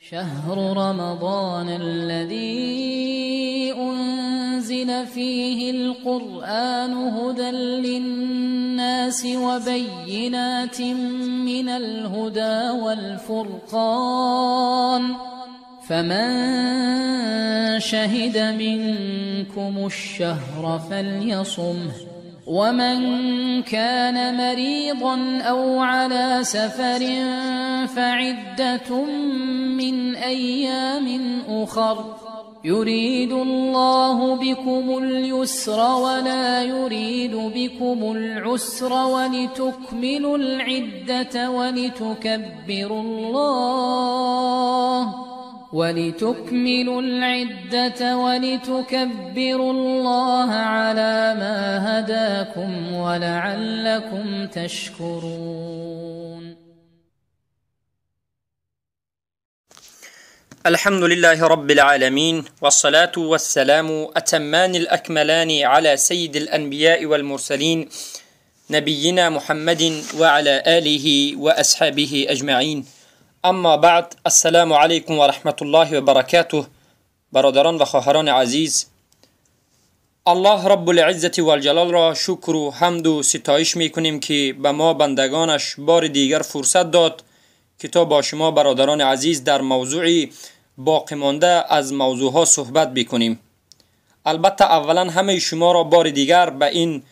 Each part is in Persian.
شهر رمضان الذي أنزل فيه القرآن هدى للناس وبينات من الهدى والفرقان فمن شهد منكم الشهر فليصمه ومن كان مريضا أو على سفر فعدة من أيام أخر يريد الله بكم اليسر ولا يريد بكم العسر ولتكملوا العدة ولتكبروا الله على ما هداكم ولعلكم تشكرون. الحمد لله رب العالمين والصلاة والسلام أتمان الأكملان على سيد الأنبياء والمرسلين نبينا محمد وعلى آله وأصحابه أجمعين. اما بعد، السلام علیکم و رحمت الله و برکاته. برادران و خواهران عزیز، الله رب العزت و الجلال را شکر و حمد و ستایش میکنیم که به ما بندگانش بار دیگر فرصت داد که تا با شما برادران عزیز در موضوعی باقی مانده از موضوعها صحبت بکنیم. البته اولا همه شما را بار دیگر به این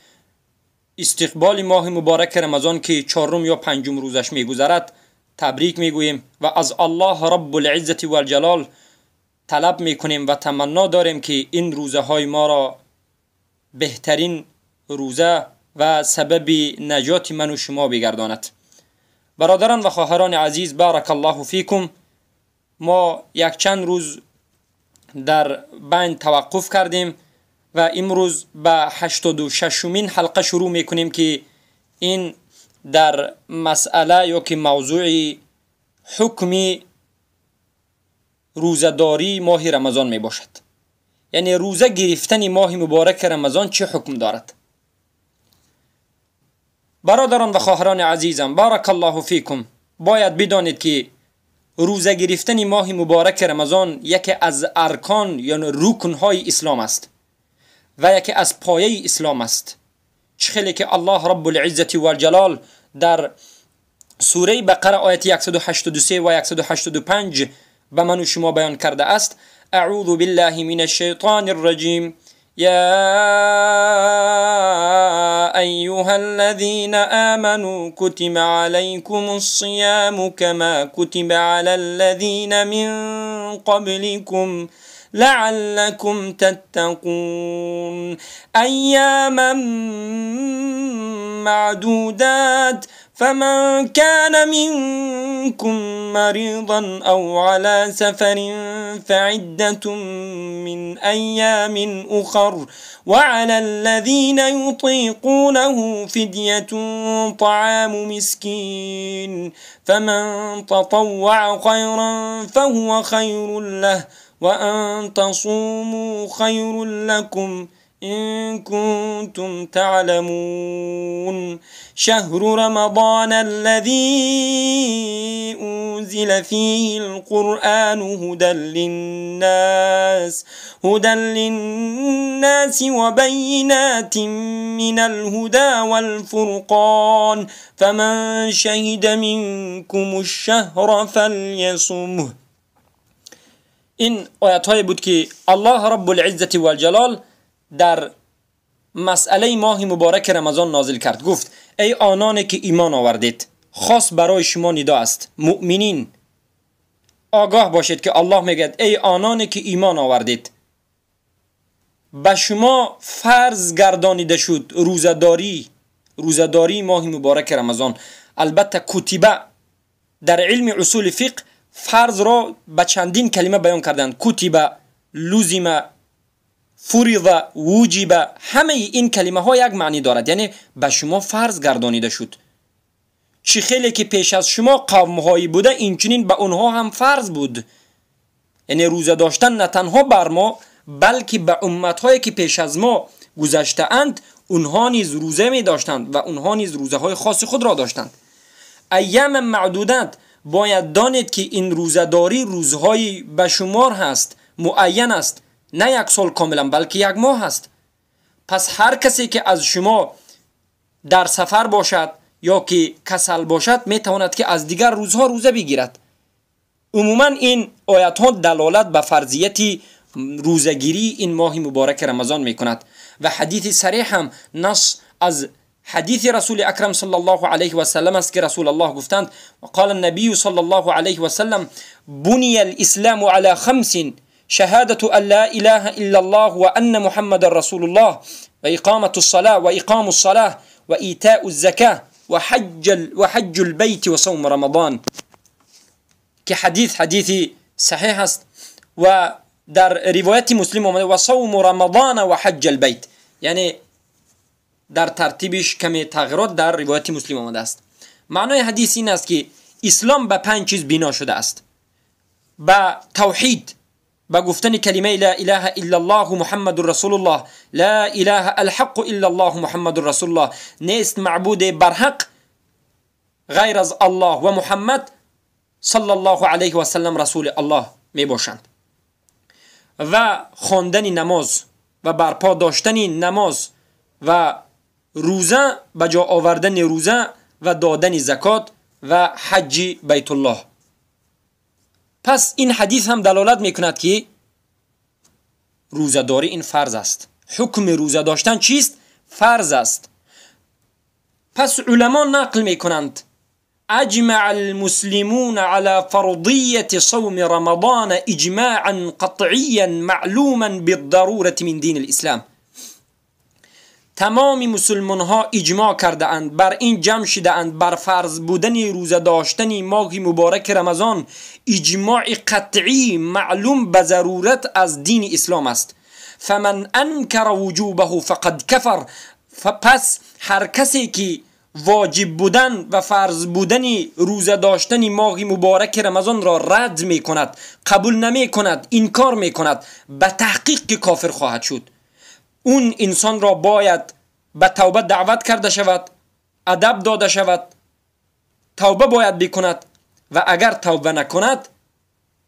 استقبال ماه مبارک رمضان که 4 یا 5 روزش میگذرد تبریک میگوییم و از الله رب العزت و الجلال طلب میکنیم و تمنا داریم که این روزه های ما را بهترین روزه و سبب نجات من و شما بگرداند. برادران و خواهران عزیز، بارک الله فیکم. ما یک چند روز در بین توقف کردیم و امروز به 86مین حلقه شروع میکنیم که این در مسئله یا که موضوع حکم روزداری ماه رمضان می باشد. یعنی روزه گرفتن ماه مبارک رمضان چه حکم دارد؟ برادران و خواهران عزیزم، بارک الله فیکم، باید بدانید که روزه گرفتن ماه مبارک رمضان یکی از ارکان یعنی رکنهای اسلام است و یکی از پایه اسلام است. چخیلی که الله رب العزت و الجلال در سوره بقره آیت 183 و 185 به من و شما بیان کرده است: اعوذ بالله من الشیطان الرجیم یا ایها الذین آمنوا کتب علیکم الصیام کما کتب علی الذین من قبلکم لعلكم تتقون أياما معدودات فمن كان منكم مريضا أو على سفر فعدة من أيام أخر وعلى الذين يطيقونه فدية طعام مسكين فمن تطوع خيرا فهو خير له وأن تصوموا خير لكم إن كنتم تعلمون شهر رمضان الذي أنزل فيه القرآن هدى للناس وبينات من الهدى والفرقان فمن شهد منكم الشهر فليصمه. این آیت های بود که الله رب العزت و الجلال در مسئله ماه مبارک رمضان نازل کرد. گفت ای آنانی که ایمان آوردید، خاص برای شما ندا است، مؤمنین آگاه باشید که الله میگه ای آنانی که ایمان آوردید، به شما فرض گردانیده شد روزداری ماه مبارک رمضان. البته کتبه در علم اصول فقه فرض را به چندین کلمه بیان کردند: کتب، لزم، فرض، وجب. همه این کلمه ها یک معنی دارد، یعنی به شما فرض گردانیده شد. چی خیلی که پیش از شما قوم هایی بوده اینچنین به اونها هم فرض بود. یعنی روزه داشتن نه تنها بر ما بلکه به امت هایی که پیش از ما گذشته اند اونها نیز روزه می داشتند و اونها نیز روزه های خاص خود را داشتند. ایام معدودات باید دانید که این روزداری روزهای بشمار هست، معین است، نه یک سال کاملا بلکه یک ماه هست. پس هر کسی که از شما در سفر باشد یا که کسل باشد میتواند که از دیگر روزها روزه بگیرد. عموما این آیات ها دلالت به فرضیت روزگیری این ماه مبارک رمضان میکند و حدیث صریح هم نص از حدیث رسول اکرم صلی الله علیه و سلم است که رسول الله گفتند قال النبی صلی الله علیه و سلم بنی الاسلام على خمس شهادة ان لا اله الا الله و ان محمد رسول الله و اقامة الصلاة و اقام الصلاة و ایتاء الزکاة و حج البیت و صوم رمضان، که حدیث صحیح است و در روایت مسلم آمده و صوم رمضان و حج البیت، یعنی در ترتیبش کمی تغییرات در روایت مسلم آمده است. معنای حدیث این است که اسلام به 5 چیز بنا شده است: به توحید، به گفتن کلمه لا اله الا الله محمد رسول الله، لا اله الحق الا الله محمد رسول الله، نیست معبود برحق غیر از الله و محمد صلی الله علیه و سلم رسول الله می باشند، و خواندن نماز و برپا داشتن نماز و روزه، به جا آوردن روزه و دادن زکات و حج بیت الله. پس این حدیث هم دلالت میکند که روزه‌داری این فرض است. حکم روزه داشتن چیست؟ فرض است. پس علما نقل میکنند اجمع المسلمون على فرضیت صوم رمضان اجماعا قطعیا معلوما بالضروره من دین الاسلام. تمام مسلمان ها اجماع کرده اند، بر این جمع شده اند بر فرض بودن روزه داشتن ماه مبارک رمضان، اجماع قطعی معلوم به ضرورت از دین اسلام است. فمن انکر وجوبه فقد کفر. پس هر کسی که واجب بودن و فرض بودن روزه داشتن ماه مبارک رمضان را رد می کند، قبول نمی کند، انکار می کند، به تحقیق که کافر خواهد شد. اون انسان را باید به توبه دعوت کرده شود، ادب داده شود، توبه باید بکند و اگر توبه نکند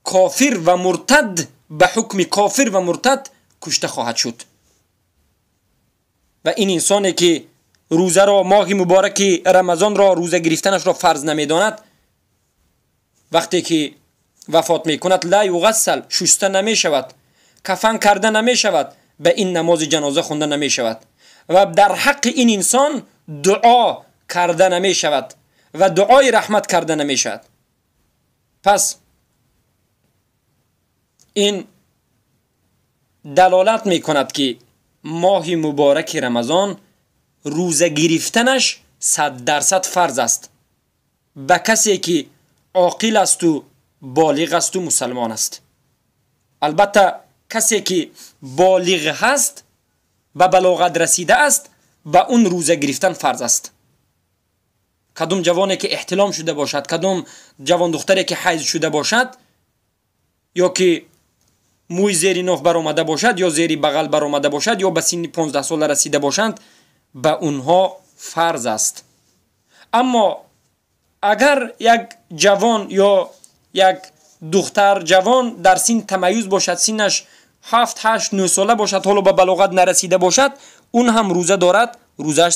کافر و مرتد به حکم کافر و مرتد کشته خواهد شد. و این انسانی که روزه را، ماه مبارک رمضان را، روزه گرفتنش را فرض نمیداند، وقتی که وفات میکند لا یغسل، شسته نمی شود، کفن کرده نمی شود، به این نماز جنازه خونده نمی شود و در حق این انسان دعا کرده نمی شود و دعای رحمت کرده نمی شود. پس این دلالت می کند که ماه مبارک رمضان روزه گرفتنش 100% فرض است به کسی که عاقل است و بالغ است و مسلمان است. البته کسی که بالغ هست، به بلاغت رسیده است، به اون روزه گرفتن فرض است. کدوم جوانی که احتلام شده باشد، کدوم جوان دختری که حیض شده باشد، یا که موی زیر ناف بر آمده باشد یا زیر بغل بر آمده باشد یا به سن 15 ساله رسیده باشند، به اونها فرض است. اما اگر یک جوان یا یک دختر جوان در سن تمیز باشد، سنش 7 8 9 ساله باشد، حالا به بلاغت نرسیده باشد، اون هم روزه دارد، روزش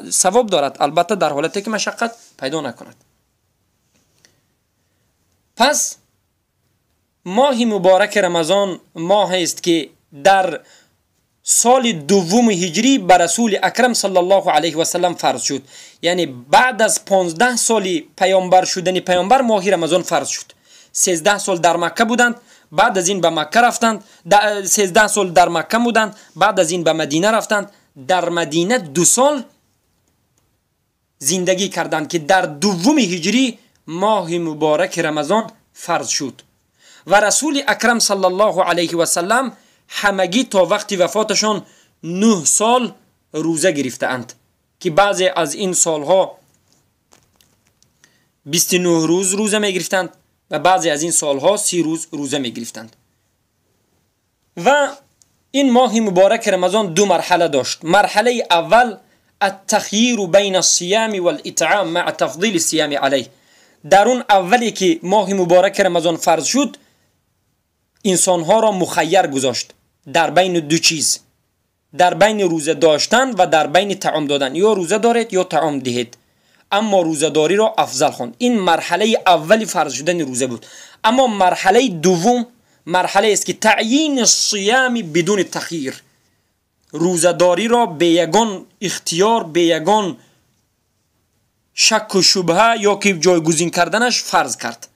ثواب دارد، البته در حالتی که مشقت پیدا نکند. پس ماه مبارک رمضان ماه است که در سال دوم هجری بر رسول اکرم صلی الله علیه و سلم فرض شد. یعنی بعد از 15 سال پیامبر شدن پیامبر ماه رمضان فرض شد. 13 سال در مکه بودند، بعد از این به مکه رفتند. 13 سال در مکه بودند، بعد از این به مدینه رفتند. در مدینه 2 سال زندگی کردند که در دوم هجری ماه مبارک رمضان فرض شد و رسول اکرم صلی الله علیه و سلم همگی تا وقت وفاتشان 9 سال روزه گرفتند که بعضی از این سالها 29 روز روزه می گرفتند و بعضی از این سالها 30 روز روزه می گرفتند. و این ماه مبارک رمضان 2 مرحله داشت. مرحله اول التخییر بین الصیام والاطعام مع تفضیل الصیام علیه. در اون اولی که ماه مبارک رمضان فرض شد انسان ها را مخیر گذاشت در بین دو چیز، در بین روزه داشتن و در بین طعام دادن. یا روزه دارید یا طعام دهید، اما روزه داری را افضل خواند. این مرحله اولی فرض شدن روزه بود. اما مرحله دوم مرحله است که تعیین الصیام بدون تخییر، روزه داری را به یگان اختیار، به یگان شک و شبهه یا که جایگزین کردنش فرض کرد.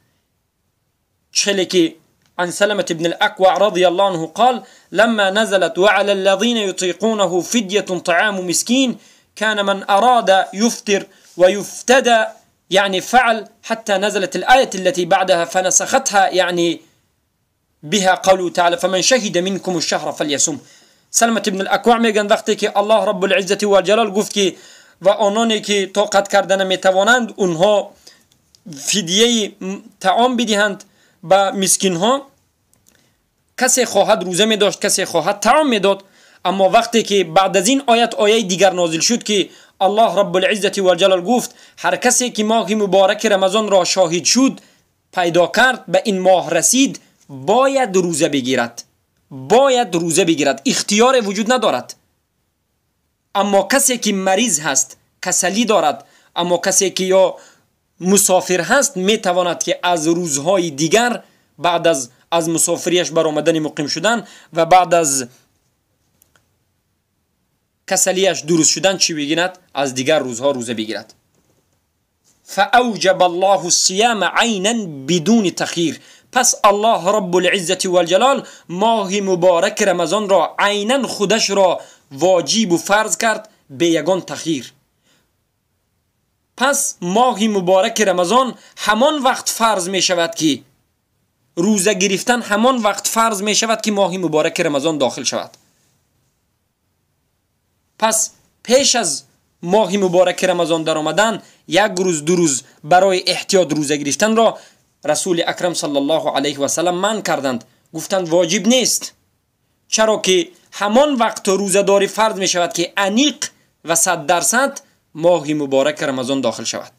چلی که عن سلمة بن الأكوع رضي الله عنه قال لما نزلت وعلى الذين يطيقونه فدية طعام مسكين كان من أراد يفطر ويفتدى يعني فعل حتى نزلت الآية التي بعدها فنسختها يعني بها قوله تعالى فمن شهد منكم الشهر فليصم. سلمة بن الأكوع میگن وقتی که الله رب العزة والجلال گفت که و آنانی که طاقت کردن میتوانند اونها فدیه طعام بدهند به مسکین ها. کسی خواهد روزه می داشت، کسی خواهد طعام می داد. اما وقتی که بعد از این آیه دیگر نازل شد که الله رب العزة والجلال گفت هر کسی که ماه مبارک رمضان را شاهد شد، پیدا کرد، به این ماه رسید، باید روزه بگیرد، باید روزه بگیرد، اختیار وجود ندارد. اما کسی که مریض هست، کسلی دارد، اما کسی که یا مسافر هست میتواند که از روزهای دیگر بعد از مسافریش برآمدن مقیم شدن و بعد از کسلیش درست شدن چی بگیرد؟ از دیگر روزها روزه بگیرد. فاوجب الله الصيام عینا بدون تخییر. پس الله رب العزة والجلال ماه مبارک رمضان را عینا خودش را واجب و فرض کرد به یگان تخییر. پس ماه مبارک رمضان همان وقت فرض می شود که روزه گرفتن همان وقت فرض می شود که ماه مبارک رمضان داخل شود. پس پیش از ماه مبارک رمضان در آمدن یک روز دو روز برای احتیاط روزه گرفتن را رسول اکرم صلی الله علیه و سلم منع کردند، گفتند واجب نیست. چرا که همان وقت روزه داری فرض می شود که انیق و 100% ماه مبارک رمضان داخل شود.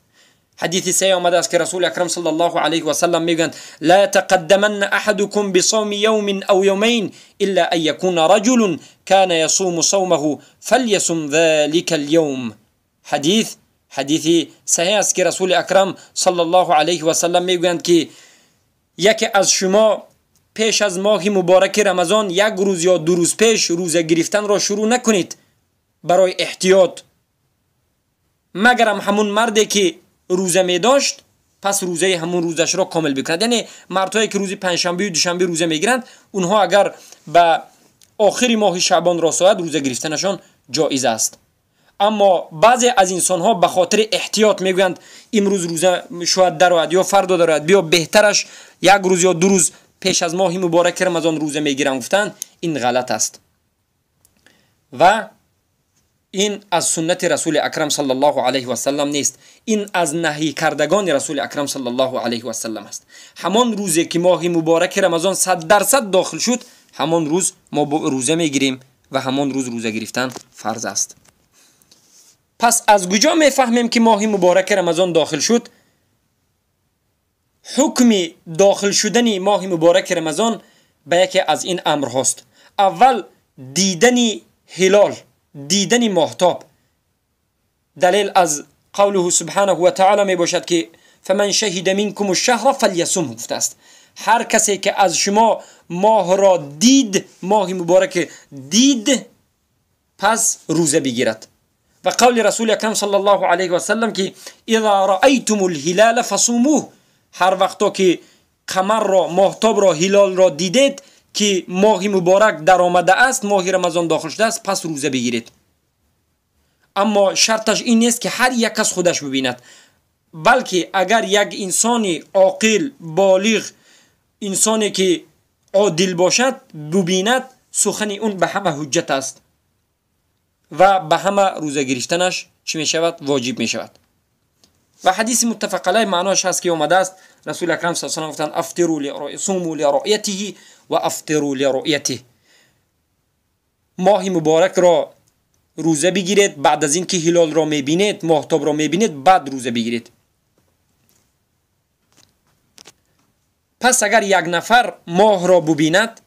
حدیث صحیح آمده است که رسول اکرم صلی الله علیه و سلم میگویند لا يتقدمن احدكم بصوم يوم او يومين الا ان يكون رجل كان يصوم صومه فليصم ذلك اليوم. حدیث صحیح است که رسول اکرم صلی الله علیه و سلم میگویند که یکی از شما پیش از ماه مبارک رمضان یک روز یا دو روز پیش روزه گرفتن را شروع نکنید برای احتیاط، مگرم همون مردی که روزه می داشت پس روزه همون روزش را کامل بکند. یعنی مردهایی که روزی پنجشنبه و دوشنبه روزه میگیرند اونها اگر به آخری ماه شعبان رسید روزه گرفتنشان جایز است. اما بعضی از انسان ها به خاطر احتیاط میگویند امروز روزه شاید درآید یا فردا درآید، بیا بهترش یک روز یا دو روز پیش از ماه مبارک رمضان روزه میگیرم. گفتن این غلط است و این از سنت رسول اکرم صلی الله علیه و سلم نیست. این از نهی کردگان رسول اکرم صلی الله علیه و سلم است. همان روزی که ماه مبارک رمضان 100% داخل شد همان روز ما روزه میگیریم و همان روز روزه گرفتن فرض است. پس از کجا میفهمیم که ماه مبارک رمضان داخل شد؟ حکم داخل شدن ماه مبارک رمضان به یکی از این امر هست. اول دیدن هلال، دیدن ماهتاب. دلیل از قوله سبحانه و تعالی می باشد که فمن شهد منکم الشهر فلیصم گفته است. هر کسی که از شما ماه را دید، ماه مبارک دید، پس روزه بگیرد. و قول رسول اکرم صلی الله علیه و سلم که اذا رأیتم الهلال فصوموه، هر وقتا که قمر را، ماهتاب را، هلال را دیدید که ماه مبارک در آمده است، ماه رمضان داخل شده است، پس روزه بگیرید. اما شرطش این نیست که هر یک کس خودش ببیند، بلکه اگر یک انسانی عاقل، بالغ، انسانی که عادل باشد ببیند، سخن اون به همه حجت است و به همه روزه گرفتنش چی می شود؟ واجب می شود. و حدیث متفق علیه معناش هست که اومده است رسول اکرم صلی الله علیه و سلم گفتند افطروا صوموا لرؤیته و افطروا لرؤیته. ماه مبارک را روزه بگیرید، بعد از اینکه هلال را میبینید، ماهتاب را میبینید، بعد روزه بگیرید. پس اگر یک نفر ماه را ببیند،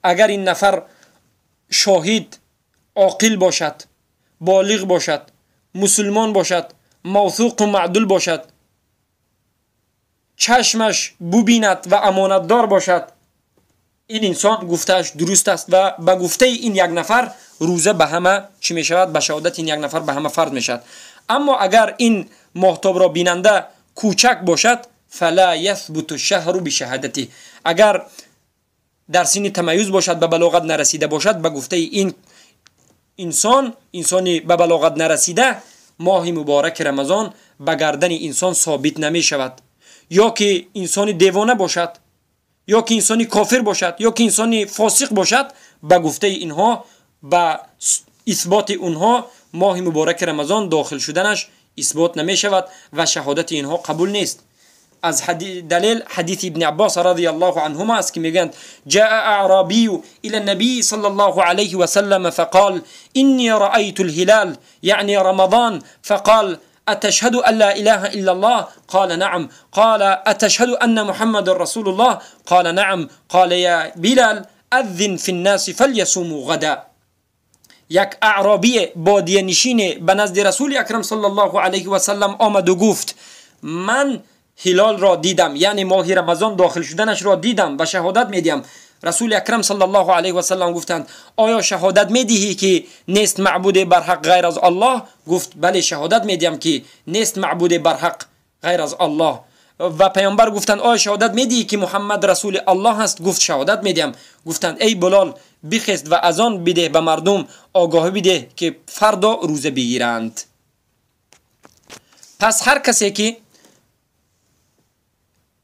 اگر این نفر شاهد عاقل باشد، بالغ باشد، مسلمان باشد، موثوق و معدول باشد، چشمش ببیند و امانتدار باشد، این انسان گفتهش درست است و به گفته این یک نفر روزه به همه چی می شود؟ به شهادت این یک نفر به همه فرض می شود. اما اگر این ماهتاب را بیننده کوچک باشد، فلا یثبت الشهر بشهادته، اگر در سن تمیز باشد، به بلاغت نرسیده باشد، به گفته این انسانی به بلاغت نرسیده، ماه مبارک رمضان به گردن انسان ثابت نمی شود. یا که انسان دیوانه باشد، یا که انسانی کافر باشد، یا که انسانی فاسق باشد، به گفته اینها، به اثبات اونها ماه مبارک رمضان داخل شدنش اثبات نمی شود و شهادت اینها قبول نیست. از دلیل حدیث ابن عباس رضی الله عنهما است که میگند جاء اعرابی الى النبي صلى الله عليه وسلم فقال اني رأيت الهلال يعني رمضان فقال أتشهد أن لا إله إلا الله؟ قال نعم. قال أتشهد أن محمد رسول الله؟ قال نعم. قال يا بلال أذن في الناس فليصوموا غدا. یک اعرابی بادیه نشین به نزد رسول اکرم صلی الله علیه و سلم آمد و گفت من هلال را دیدم، یعنی ماه رمضان داخل شدنش را دیدم و شهادت میدیم. رسول اکرم صلی الله علیه و سلم گفتند آیا شهادت میدهی که نیست معبود برحق غیر از الله؟ گفت بله شهادت میدیم که نیست معبود برحق غیر از الله. و پیامبر گفتند آیا شهادت میدهی که محمد رسول الله است؟ گفت شهادت میدیم. گفتند ای بلال بخست و اذان بده به مردم، آگاهی بده که فردا روزه بگیرند. پس هر کسی که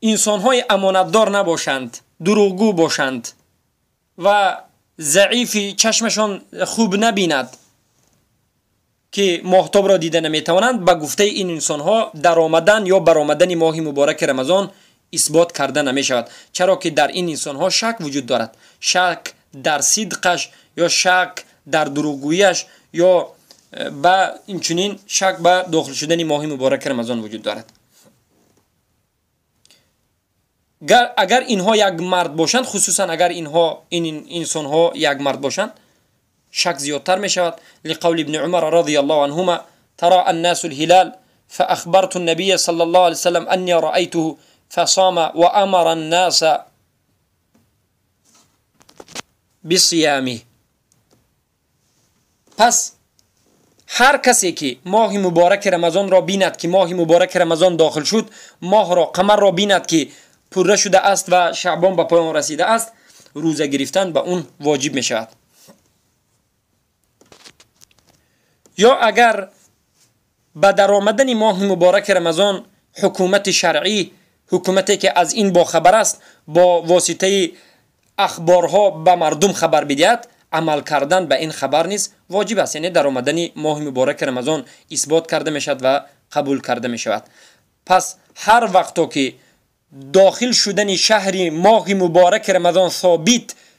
انسان‌های امانتدار نباشند، دروغگو باشند و ضعیفی چشمشان خوب نبیند که ماهتاب را دیده نمیتوانند، به گفته این انسان‌ها در آمدن یا برآمدن ماه مبارک رمضان اثبات کرده نمیشود، چرا که در این انسان‌ها شک وجود دارد، شک در صدقش یا شک در دروغگوییش یا با اینچنین شک به داخل شدن ماه مبارک رمضان وجود دارد. اگر اینها یک مرد باشند، خصوصا اگر این انسان‌ها یک مرد باشند، شک زیادتر می شود. لقول ابن عمر رضی الله عنهما ترى الناس الهلال فأخبرت النبي صلى الله عليه وسلم أني رأيته فصام وأمر الناس بصيامه. پس هر کسی که ماه مبارک رمضان را بیند که ماه مبارک رمضان داخل شد، ماه را قمر را بیند که پوره شده است و شعبان به پایان رسیده است، روزه گرفتن به اون واجب می شود. یا اگر به در آمدن ماه مبارک رمضان حکومت شرعی، حکومتی که از این با خبر است، با واسطه اخبارها به مردم خبر بدهد، عمل کردن به این خبر نیز واجب است. یعنی در آمدن ماه مبارک رمضان اثبات کرده می شود و قبول کرده می شود. پس هر وقتا که داخل شدن شهر ماه مبارک رمضان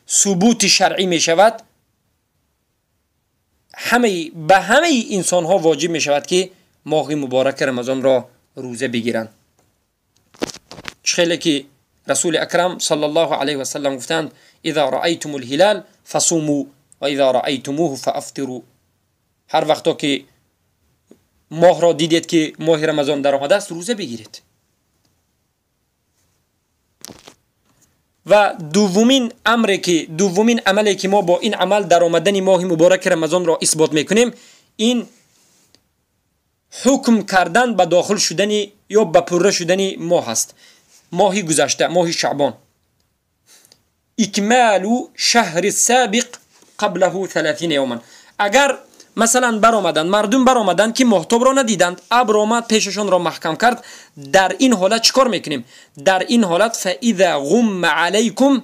ثبوت شرعی می شود، به همه انسان ها واجب می شود که ماه مبارک رمضان را روزه بگیرند. خیلی که رسول اکرم صلی الله علیه و سلم گفتند اذا رأیتم الهلال فصوموا و اذا رأیتموه فافطروا. هر وقتا که ماه را دیدید که ماه رمضان در آمده است، روزه بگیرید. و دومین عملی که ما با این عمل در آمدن ماه مبارک رمضان را اثبات میکنیم، این حکم کردن به داخل شدن یا به پوره شدن ماه است. ماه گذشته، ماه شعبان، اکمال شهر السابق قبله 30 یوما. اگر مثلا مردم برآمدن که ماهتاب را ندیدند، ابر آمد پیششان را محکم کرد، در این حالت چیکار میکنیم؟ در این حالت فاذا غم علیکم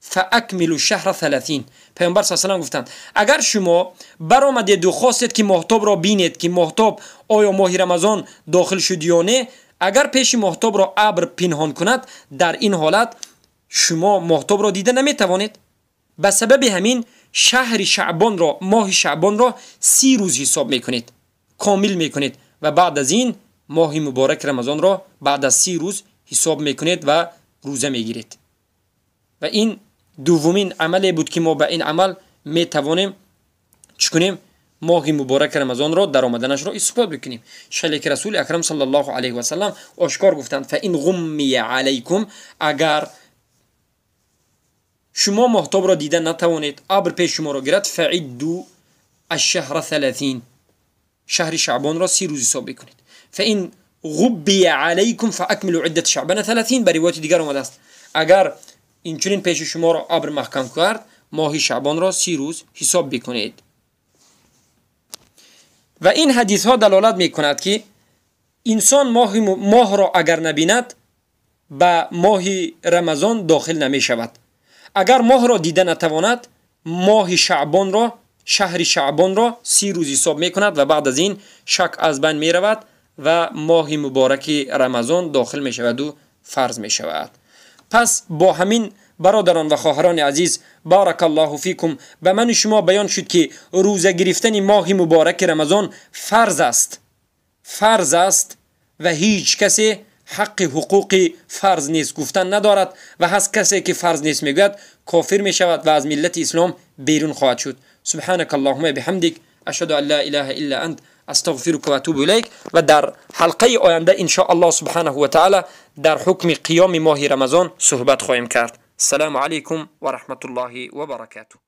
فاکملوا الشهر 30. پیامبر صلی الله علیه و گفتند اگر شما برآمدید و خواستید که ماهتاب را بینید که ماهتاب آیا ماه رمضان داخل شد یا نه، اگر پیش ماهتاب را ابر پنهان کند، در این حالت شما ماهتاب را دیده نمیتوانید. به سبب همین ماه شعبان را 30 روز حساب میکنید، کامل میکنید و بعد از این ماه مبارک رمضان را بعد از 30 روز حساب میکنید و روزه میگیرید. و این دومین عملی بود که ما به این عمل میتوانیم چکنیم ماه مبارک رمضان را در آمدنش را اثبات بکنیم. شلی که رسول اکرم صلی الله علیه و سلم آشکار گفتند فإن غمی علیکم، اگر شما ماهتاب را دیده نتوانید، ابر پیش شما را گرفت، فعدوا الشهر 30، شهر شعبان را 30 روز حساب بکنید. فإن غبی علیکم فاکملوا عدة شعبان 30، به روایت دیگر آمده است اگر اینچنین پیش شما را ابر محکم کرد، ماه شعبان را 30 روز حساب بکنید. و این حدیث ها دلالت می کند که انسان ماه را اگر نبیند به ماه رمضان داخل نمی شود. اگر ماه را دیده نتواند، ماه شعبان را، شهر شعبان را 30 روز حساب می کند و بعد از این شک از بین می رود و ماه مبارک رمضان داخل می شود و فرض می شود. پس با همین برادران و خواهران عزیز، بارک الله فیکم، به من شما بیان شد که روزه گرفتن ماه مبارک رمضان فرض است و هیچ کسی حق حقوق فرض نیست گفتن ندارد و هست کسی که فرض نیست میگوید کافر می شود و از ملت اسلام بیرون خواهد شد. سبحانك اللهم بحمدك اشهد ان لا اله الا انت استغفرك و اتوب الیک. و در حلقه آینده ان شاء الله سبحانه و تعالی در حکم قیام ماه رمضان صحبت خواهیم کرد. السلام علیکم و رحمت الله و برکاته.